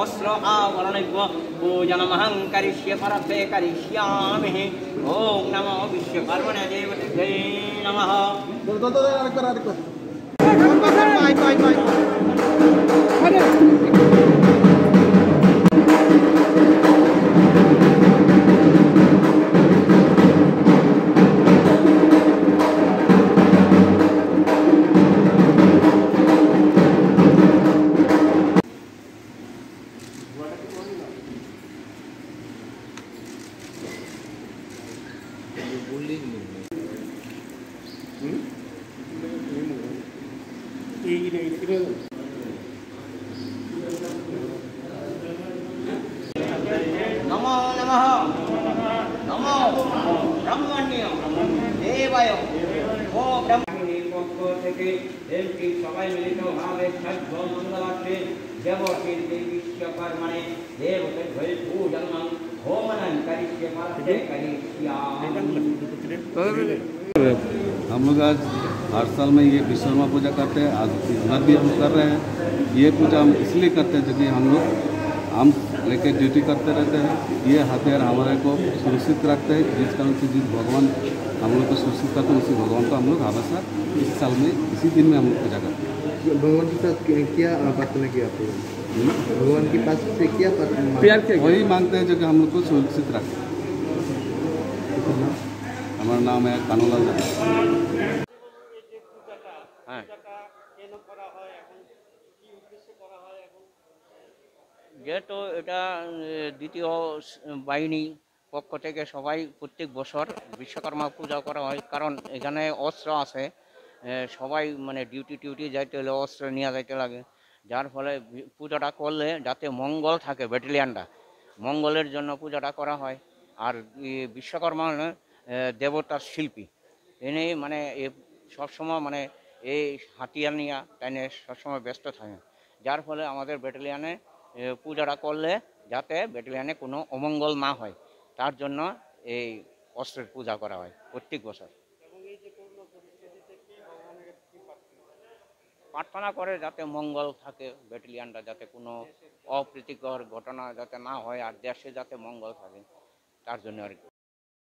वस्त्र आवरणैः पूजनमहं करिष्ये परत्वे करिष्यामि। ओम नमो विश्वकर्मणे देवते नमः। नमो नमः नमो ब्रह्मण्य देवाय ओ ब्रह्मणी पक्ष থেকে এমপি সবাই মিলিতভাবে সর্ব মঙ্গলার্থে দেবকীর্তি বিশ্বকর্মণে দেবতে ভয় পূজনং হোমনং করিষ্যে পার্থে করিষ্যামি। हम लोग आज हर साल में ये विश्वकर्मा पूजा करते हैं। आज इस बार भी हम कर रहे हैं। ये पूजा हम इसलिए करते हैं क्योंकि हम लोग आर्म्स लेके ड्यूटी करते रहते हैं। ये हथियार हमारे को सुरक्षित रखते हैं। जिस कारण से जिस भगवान हम लोग को सुरक्षित करते हैं उसी भगवान को हम लोग हमेशा इस साल में इसी दिन में हम लोग पूजा करते हैं। भगवान के साथ क्या प्रार्थना किया आपने? भगवान के पास से क्या प्रार्थना? वही मांगते हैं जो कि हम लोग को सुरक्षित रखें। हमारा नाम है कानूलाल। যেহেতু এটা দ্বিতীয় বাহিনী পক্ষ থেকে সবাই প্রত্যেক বছর বিশ্বকর্মা পূজা করা হয়, কারণ এখানে অস্ত্র আছে। সবাই মানে ডিউটি যাইতে হলে অস্ত্র নিয়ে যাইতে লাগে, যার ফলে পূজাটা করলে যাতে মঙ্গল থাকে, ব্যাটালিয়ানটা মঙ্গলের জন্য পূজাটা করা হয়। আর বিশ্বকর্মা দেবতার শিল্পী এনে মানে সবসময় মানে এই হাতিয়ার নিয়ে তাই সবসময় ব্যস্ত থাকে, যার ফলে আমাদের ব্যাটালিয়ানে পূজাটা করলে যাতে ব্যাটালিয়ানে কোনো অমঙ্গল না হয় তার জন্য এই অস্ত্রের পূজা করা হয় প্রত্যেক বছর। প্রার্থনা করে যাতে মঙ্গল থাকে, ব্যাটালিয়ানটা যাতে কোনো অপ্রীতিকর ঘটনা যাতে না হয় আর দেশে যাতে মঙ্গল থাকে তার জন্য আর কি।